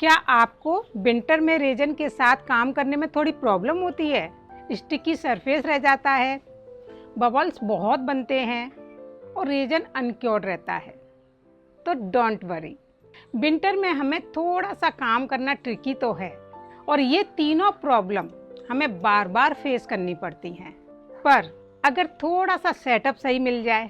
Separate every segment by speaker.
Speaker 1: क्या आपको विंटर में रेजन के साथ काम करने में थोड़ी प्रॉब्लम होती है? स्टिकी सरफेस रह जाता है, बबल्स बहुत बनते हैं और रेजन अनक्योर्ड रहता है? तो डोंट वरी, विंटर में हमें थोड़ा सा काम करना ट्रिकी तो है और ये तीनों प्रॉब्लम हमें बार बार फेस करनी पड़ती हैं। पर अगर थोड़ा सा सेटअप सही मिल जाए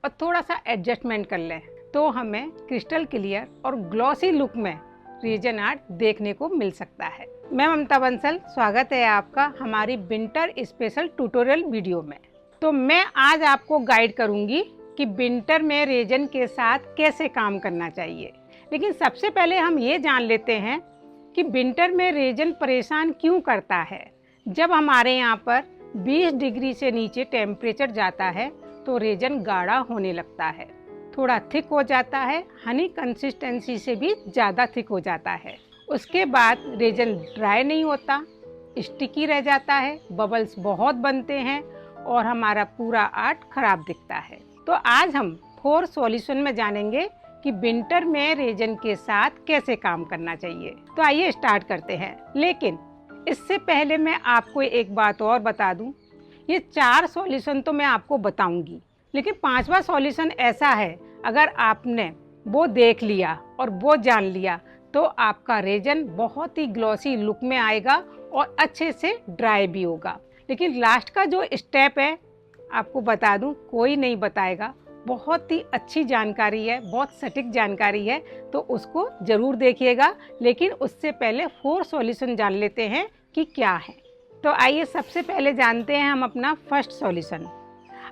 Speaker 1: और थोड़ा सा एडजस्टमेंट कर लें तो हमें क्रिस्टल क्लियर और ग्लॉसी लुक में रेजन आर्ट देखने को मिल सकता है। मैं ममता बंसल, स्वागत है आपका हमारी विंटर स्पेशल ट्यूटोरियल वीडियो में। तो मैं आज आपको गाइड करूंगी कि विंटर में रेजन के साथ कैसे काम करना चाहिए। लेकिन सबसे पहले हम ये जान लेते हैं कि विंटर में रेजन परेशान क्यों करता है। जब हमारे यहाँ पर 20 डिग्री से नीचे टेम्परेचर जाता है तो रेजन गाढ़ा होने लगता है, थोड़ा थिक हो जाता है, हनी कंसिस्टेंसी से भी ज़्यादा थिक हो जाता है। उसके बाद रेजन ड्राई नहीं होता, स्टिकी रह जाता है, बबल्स बहुत बनते हैं और हमारा पूरा आर्ट खराब दिखता है। तो आज हम 4 सॉल्यूशन में जानेंगे कि विंटर में रेजन के साथ कैसे काम करना चाहिए। तो आइए स्टार्ट करते हैं। लेकिन इससे पहले मैं आपको एक बात और बता दूं, ये 4 सॉल्यूशन तो मैं आपको बताऊंगी, लेकिन 5वां सॉल्यूशन ऐसा है, अगर आपने वो देख लिया और वो जान लिया तो आपका रेजन बहुत ही ग्लॉसी लुक में आएगा और अच्छे से ड्राई भी होगा। लेकिन लास्ट का जो स्टेप है, आपको बता दूं, कोई नहीं बताएगा। बहुत ही अच्छी जानकारी है, बहुत सटीक जानकारी है, तो उसको ज़रूर देखिएगा। लेकिन उससे पहले 4 सॉल्यूशन जान लेते हैं कि क्या है। तो आइए सबसे पहले जानते हैं हम अपना फर्स्ट सॉल्यूशन।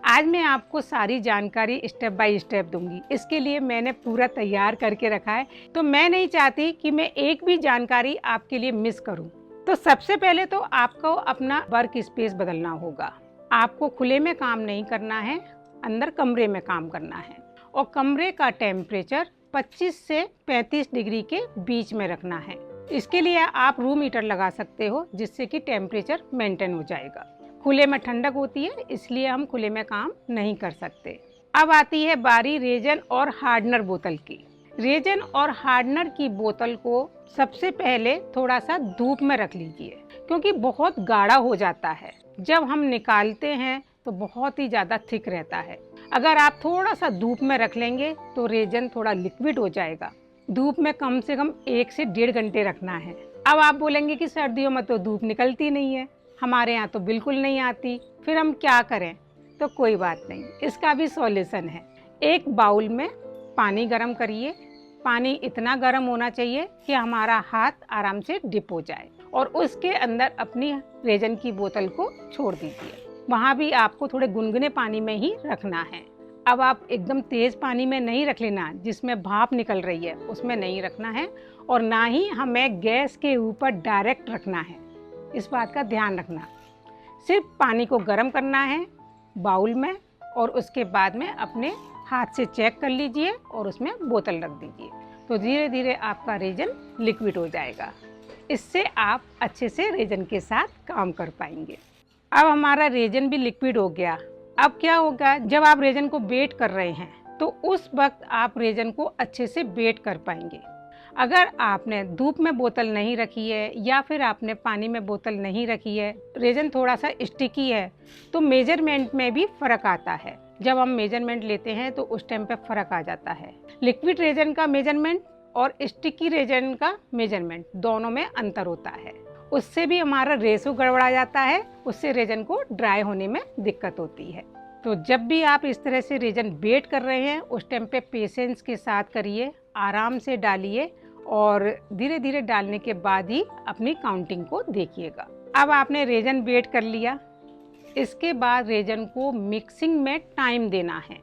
Speaker 1: आज मैं आपको सारी जानकारी स्टेप बाय स्टेप दूंगी। इसके लिए मैंने पूरा तैयार करके रखा है, तो मैं नहीं चाहती कि मैं एक भी जानकारी आपके लिए मिस करूं। तो सबसे पहले तो आपको अपना वर्क स्पेस बदलना होगा। आपको खुले में काम नहीं करना है, अंदर कमरे में काम करना है और कमरे का टेम्परेचर 25 से 35 डिग्री के बीच में रखना है। इसके लिए आप रूम हीटर लगा सकते हो, जिससे कि टेम्परेचर मेंटेन हो जाएगा। खुले में ठंडक होती है, इसलिए हम खुले में काम नहीं कर सकते। अब आती है बारी रेजन और हार्डनर बोतल की। रेजन और हार्डनर की बोतल को सबसे पहले थोड़ा सा धूप में रख लीजिए, क्योंकि बहुत गाढ़ा हो जाता है। जब हम निकालते हैं तो बहुत ही ज़्यादा थिक रहता है। अगर आप थोड़ा सा धूप में रख लेंगे तो रेजन थोड़ा लिक्विड हो जाएगा। धूप में कम से कम 1 से 1.5 घंटे रखना है। अब आप बोलेंगे कि सर्दियों में तो धूप निकलती नहीं है, हमारे यहाँ तो बिल्कुल नहीं आती, फिर हम क्या करें? तो कोई बात नहीं, इसका भी सॉल्यूशन है। एक बाउल में पानी गरम करिए। पानी इतना गरम होना चाहिए कि हमारा हाथ आराम से डिप हो जाए और उसके अंदर अपनी रेजन की बोतल को छोड़ दीजिए। वहाँ भी आपको थोड़े गुनगुने पानी में ही रखना है। अब आप एकदम तेज़ पानी में नहीं रख लेना, जिसमें भाप निकल रही है, उसमें नहीं रखना है। और ना ही हमें गैस के ऊपर डायरेक्ट रखना है, इस बात का ध्यान रखना। सिर्फ पानी को गर्म करना है बाउल में और उसके बाद में अपने हाथ से चेक कर लीजिए और उसमें बोतल रख दीजिए। तो धीरे धीरे आपका रेजन लिक्विड हो जाएगा। इससे आप अच्छे से रेजन के साथ काम कर पाएंगे। अब हमारा रेजन भी लिक्विड हो गया। अब क्या होगा, जब आप रेजन को बेट कर रहे हैं तो उस वक्त आप रेजन को अच्छे से बेट कर पाएंगे। अगर आपने धूप में बोतल नहीं रखी है या फिर आपने पानी में बोतल नहीं रखी है, रेजन थोड़ा सा स्टिकी है, तो मेजरमेंट में भी फ़र्क आता है। जब हम मेजरमेंट लेते हैं तो उस टाइम पे फ़र्क आ जाता है। लिक्विड रेजन का मेजरमेंट और स्टिकी रेजन का मेजरमेंट दोनों में अंतर होता है। उससे भी हमारा रेशो गड़बड़ा जाता है, उससे रेजन को ड्राई होने में दिक्कत होती है। तो जब भी आप इस तरह से रेजन बेट कर रहे हैं, उस टाइम पे पेशेंस के साथ करिए, आराम से डालिए और धीरे धीरे डालने के बाद ही अपनी काउंटिंग को देखिएगा। अब आपने रेजन बेट कर लिया। इसके बाद रेजन को मिक्सिंग में टाइम देना है।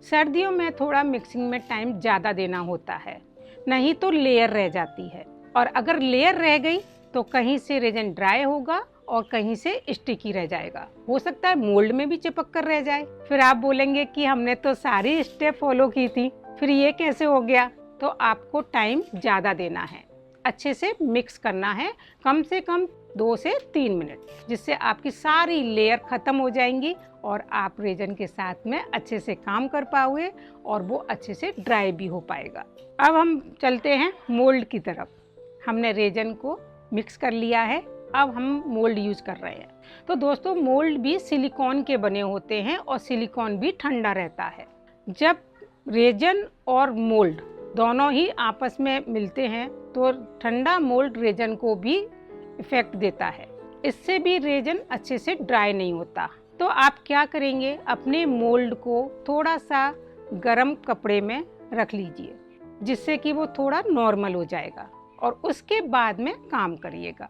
Speaker 1: सर्दियों में थोड़ा मिक्सिंग में टाइम ज़्यादा देना होता है, नहीं तो लेयर रह जाती है। और अगर लेयर रह गई तो कहीं से रेजन ड्राई होगा और कहीं से स्टिकी रह जाएगा। हो सकता है मोल्ड में भी चिपक कर रह जाए। फिर आप बोलेंगे कि हमने तो सारी स्टेप फॉलो की थी, फिर ये कैसे हो गया? तो आपको टाइम ज़्यादा देना है, अच्छे से मिक्स करना है, कम से कम 2 से 3 मिनट, जिससे आपकी सारी लेयर ख़त्म हो जाएंगी और आप रेजन के साथ में अच्छे से काम कर पाओगे और वो अच्छे से ड्राई भी हो पाएगा। अब हम चलते हैं मोल्ड की तरफ। हमने रेजन को मिक्स कर लिया है। अब हम मोल्ड यूज कर रहे हैं। तो दोस्तों, मोल्ड भी सिलिकॉन के बने होते हैं और सिलिकॉन भी ठंडा रहता है। जब रेजन और मोल्ड दोनों ही आपस में मिलते हैं तो ठंडा मोल्ड रेजन को भी इफेक्ट देता है। इससे भी रेजन अच्छे से ड्राई नहीं होता। तो आप क्या करेंगे, अपने मोल्ड को थोड़ा सा गर्म कपड़े में रख लीजिए, जिससे कि वो थोड़ा नॉर्मल हो जाएगा, और उसके बाद में काम करिएगा।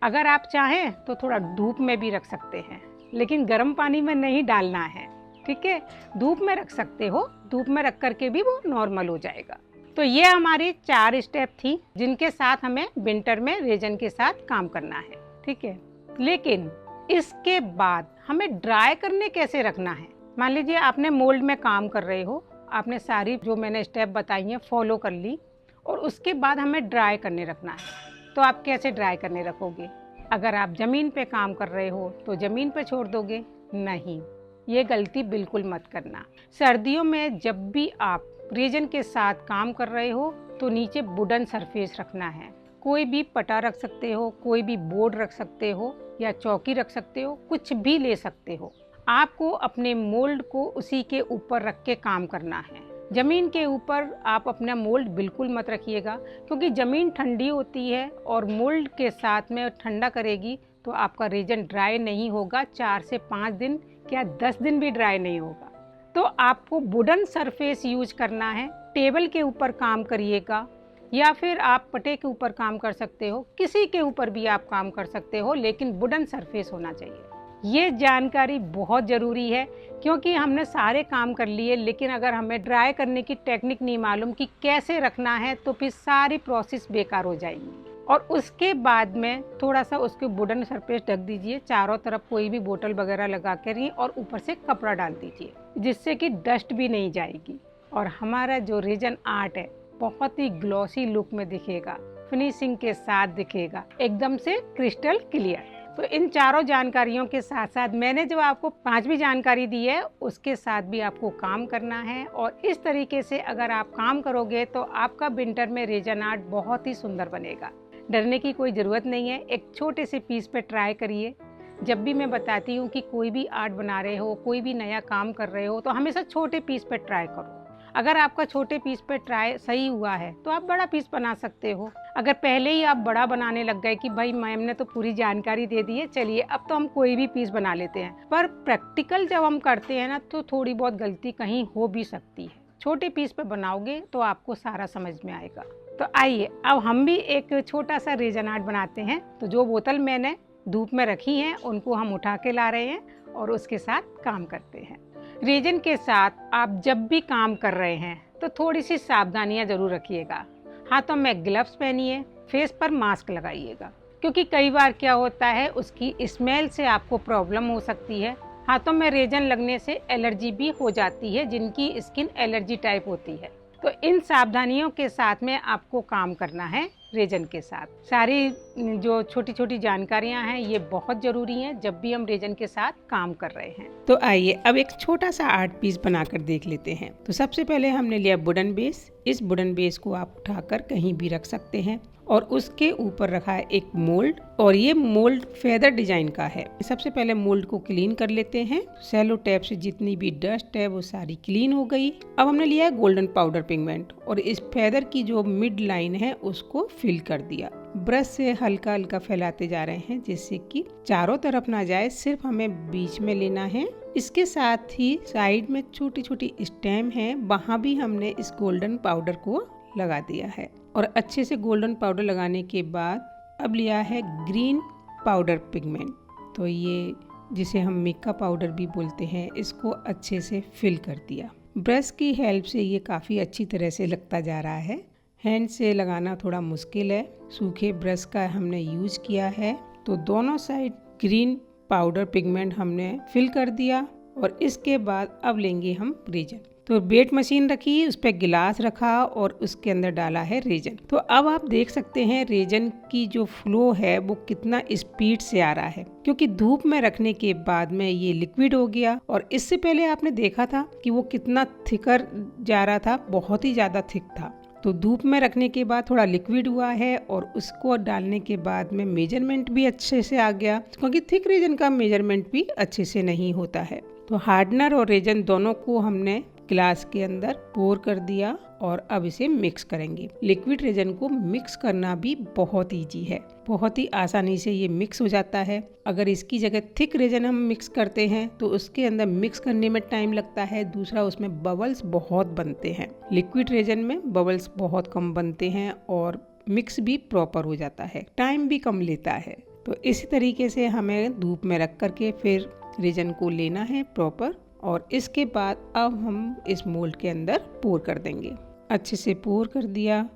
Speaker 1: अगर आप चाहें तो थोड़ा धूप में भी रख सकते हैं, लेकिन गर्म पानी में नहीं डालना है, ठीक है। धूप में रख सकते हो, धूप में रख करके भी वो नॉर्मल हो जाएगा। तो ये हमारी 4 स्टेप थी जिनके साथ हमें विंटर में रेजन के साथ काम करना है, ठीक है। लेकिन इसके बाद हमें ड्राई करने कैसे रखना है। मान लीजिए आपने मोल्ड में काम कर रहे हो, आपने सारी जो मैंने स्टेप बताई हैं फॉलो कर ली, और उसके बाद हमें ड्राई करने रखना है। तो आप कैसे ड्राई करने रखोगे? अगर आप ज़मीन पे काम कर रहे हो तो ज़मीन पे छोड़ दोगे? नहीं, ये गलती बिल्कुल मत करना। सर्दियों में जब भी आप रेजन के साथ काम कर रहे हो तो नीचे वुडन सरफेस रखना है। कोई भी पटा रख सकते हो, कोई भी बोर्ड रख सकते हो, या चौकी रख सकते हो, कुछ भी ले सकते हो। आपको अपने मोल्ड को उसी के ऊपर रख के काम करना है। ज़मीन के ऊपर आप अपना मोल्ड बिल्कुल मत रखिएगा, क्योंकि ज़मीन ठंडी होती है और मोल्ड के साथ में ठंडा करेगी तो आपका रेजन ड्राई नहीं होगा। 4 से 5 दिन, क्या 10 दिन भी ड्राई नहीं होगा। तो आपको वुडन सरफेस यूज करना है। टेबल के ऊपर काम करिएगा, या फिर आप पटे के ऊपर काम कर सकते हो, किसी के ऊपर भी आप काम कर सकते हो, लेकिन वुडन सरफेस होना चाहिए। ये जानकारी बहुत ज़रूरी है, क्योंकि हमने सारे काम कर लिए, लेकिन अगर हमें ड्राई करने की टेक्निक नहीं मालूम कि कैसे रखना है तो फिर सारी प्रोसेस बेकार हो जाएगी। और उसके बाद में थोड़ा सा उसके वुडन सरफेस ढक दीजिए, चारों तरफ कोई भी बोतल वगैरह लगा कर, और ऊपर से कपड़ा डाल दीजिए, जिससे कि डस्ट भी नहीं जाएगी। और हमारा जो रेजन आर्ट है बहुत ही ग्लॉसी लुक में दिखेगा, फिनिशिंग के साथ दिखेगा, एकदम से क्रिस्टल क्लियर। तो इन चारों जानकारियों के साथ साथ मैंने जो आपको 5वीं जानकारी दी है, उसके साथ भी आपको काम करना है। और इस तरीके से अगर आप काम करोगे तो आपका विंटर में रेजन आर्ट बहुत ही सुंदर बनेगा। डरने की कोई ज़रूरत नहीं है। एक छोटे से पीस पे ट्राई करिए। जब भी मैं बताती हूँ कि कोई भी आर्ट बना रहे हो, कोई भी नया काम कर रहे हो, तो हमेशा छोटे पीस पे ट्राई करो। अगर आपका छोटे पीस पे ट्राई सही हुआ है तो आप बड़ा पीस बना सकते हो। अगर पहले ही आप बड़ा बनाने लग गए कि भाई मैम ने तो पूरी जानकारी दे दी है, चलिए अब तो हम कोई भी पीस बना लेते हैं, पर प्रैक्टिकल जब हम करते हैं ना तो थोड़ी बहुत गलती कहीं हो भी सकती है। छोटे पीस पे बनाओगे तो आपको सारा समझ में आएगा। तो आइए अब हम भी एक छोटा सा रेजन आर्ट बनाते हैं। तो जो बोतल मैंने धूप में रखी हैं उनको हम उठा के ला रहे हैं और उसके साथ काम करते हैं। रेजन के साथ आप जब भी काम कर रहे हैं तो थोड़ी सी सावधानियां जरूर रखिएगा। हाथों में ग्लव्स पहनिए, फेस पर मास्क लगाइएगा, क्योंकि कई बार क्या होता है उसकी स्मेल से आपको प्रॉब्लम हो सकती है। हाथों में रेजन लगने से एलर्जी भी हो जाती है, जिनकी स्किन एलर्जी टाइप होती है। तो इन सावधानियों के साथ में आपको काम करना है रेजन के साथ। सारी जो छोटी छोटी जानकारियां हैं ये बहुत ज़रूरी हैं जब भी हम रेजन के साथ काम कर रहे हैं। तो आइए अब एक छोटा सा आर्ट पीस बनाकर देख लेते हैं। तो सबसे पहले हमने लिया वुडन बेस। इस वुडन बेस को आप उठाकर कहीं भी रख सकते हैं और उसके ऊपर रखा है एक मोल्ड, और ये मोल्ड फेदर डिजाइन का है। सबसे पहले मोल्ड को क्लीन कर लेते हैं। सेलो टैप से जितनी भी डस्ट है वो सारी क्लीन हो गई। अब हमने लिया है गोल्डन पाउडर पिगमेंट और इस फेदर की जो मिड लाइन है उसको फिल कर दिया। ब्रश से हल्का हल्का फैलाते जा रहे हैं जिससे कि चारों तरफ ना जाए, सिर्फ हमें बीच में लेना है। इसके साथ ही साइड में छोटी छोटी स्टेम है, वहाँ भी हमने इस गोल्डन पाउडर को लगा दिया है। और अच्छे से गोल्डन पाउडर लगाने के बाद अब लिया है ग्रीन पाउडर पिगमेंट। तो ये जिसे हम मिका पाउडर भी बोलते हैं, इसको अच्छे से फिल कर दिया। ब्रश की हेल्प से ये काफ़ी अच्छी तरह से लगता जा रहा है। हैंड से लगाना थोड़ा मुश्किल है, सूखे ब्रश का हमने यूज किया है। तो दोनों साइड ग्रीन पाउडर पिगमेंट हमने फिल कर दिया और इसके बाद अब लेंगे हम रेजन। तो वेट मशीन रखी, उस पर गिलास रखा और उसके अंदर डाला है रेजन। तो अब आप देख सकते हैं रेजन की जो फ्लो है वो कितना स्पीड से आ रहा है, क्योंकि धूप में रखने के बाद में ये लिक्विड हो गया। और इससे पहले आपने देखा था कि वो कितना थिकर जा रहा था, बहुत ही ज़्यादा थिक था। तो धूप में रखने के बाद थोड़ा लिक्विड हुआ है और उसको डालने के बाद में मेजरमेंट भी अच्छे से आ गया, क्योंकि थिक रेजन का मेजरमेंट भी अच्छे से नहीं होता है। तो हार्डनर और रेजन दोनों को हमने ग्लास के अंदर पोर कर दिया और अब इसे मिक्स करेंगे। लिक्विड रेजन को मिक्स करना भी बहुत ईजी है, बहुत ही आसानी से ये मिक्स हो जाता है। अगर इसकी जगह थिक रेजन हम मिक्स करते हैं तो उसके अंदर मिक्स करने में टाइम लगता है, दूसरा उसमें बबल्स बहुत बनते हैं। लिक्विड रेजन में बबल्स बहुत कम बनते हैं और मिक्स भी प्रॉपर हो जाता है, टाइम भी कम लेता है। तो इसी तरीके से हमें धूप में रख करके फिर रेजन को लेना है प्रॉपर, और इसके बाद अब हम इस मोल्ड के अंदर पोर कर देंगे। अच्छे से पोर कर दिया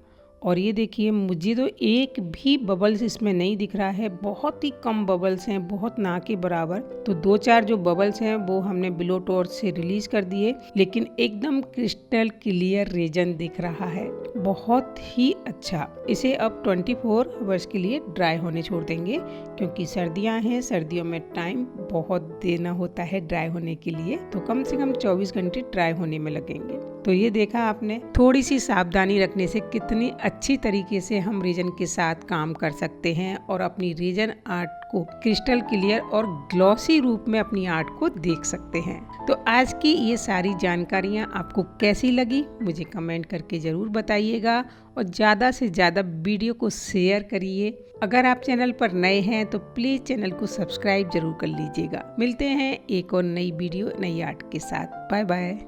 Speaker 1: और ये देखिए मुझे तो एक भी बबल्स इसमें नहीं दिख रहा है, बहुत ही कम बबल्स हैं, बहुत ना के बराबर। तो 2-4 जो बबल्स हैं वो हमने ब्लो टॉर्च से रिलीज कर दिए, लेकिन एकदम क्रिस्टल क्लियर रेजन दिख रहा है, बहुत ही अच्छा। इसे अब 24 आवर्स के लिए ड्राई होने छोड़ देंगे, क्योंकि सर्दियां हैं, सर्दियों में टाइम बहुत देना होता है ड्राई होने के लिए, तो कम से कम 24 घंटे ड्राई होने में लगेंगे। तो ये देखा आपने, थोड़ी सी सावधानी रखने से कितनी अच्छी तरीके से हम रेजन के साथ काम कर सकते हैं और अपनी रेजन आर्ट को क्रिस्टल क्लियर और ग्लॉसी रूप में अपनी आर्ट को देख सकते हैं। तो आज की ये सारी जानकारियाँ आपको कैसी लगी मुझे कमेंट करके ज़रूर बताइएगा, और ज़्यादा से ज़्यादा वीडियो को शेयर करिए। अगर आप चैनल पर नए हैं तो प्लीज़ चैनल को सब्सक्राइब जरूर कर लीजिएगा। मिलते हैं एक और नई वीडियो, नई आर्ट के साथ। Bye bye.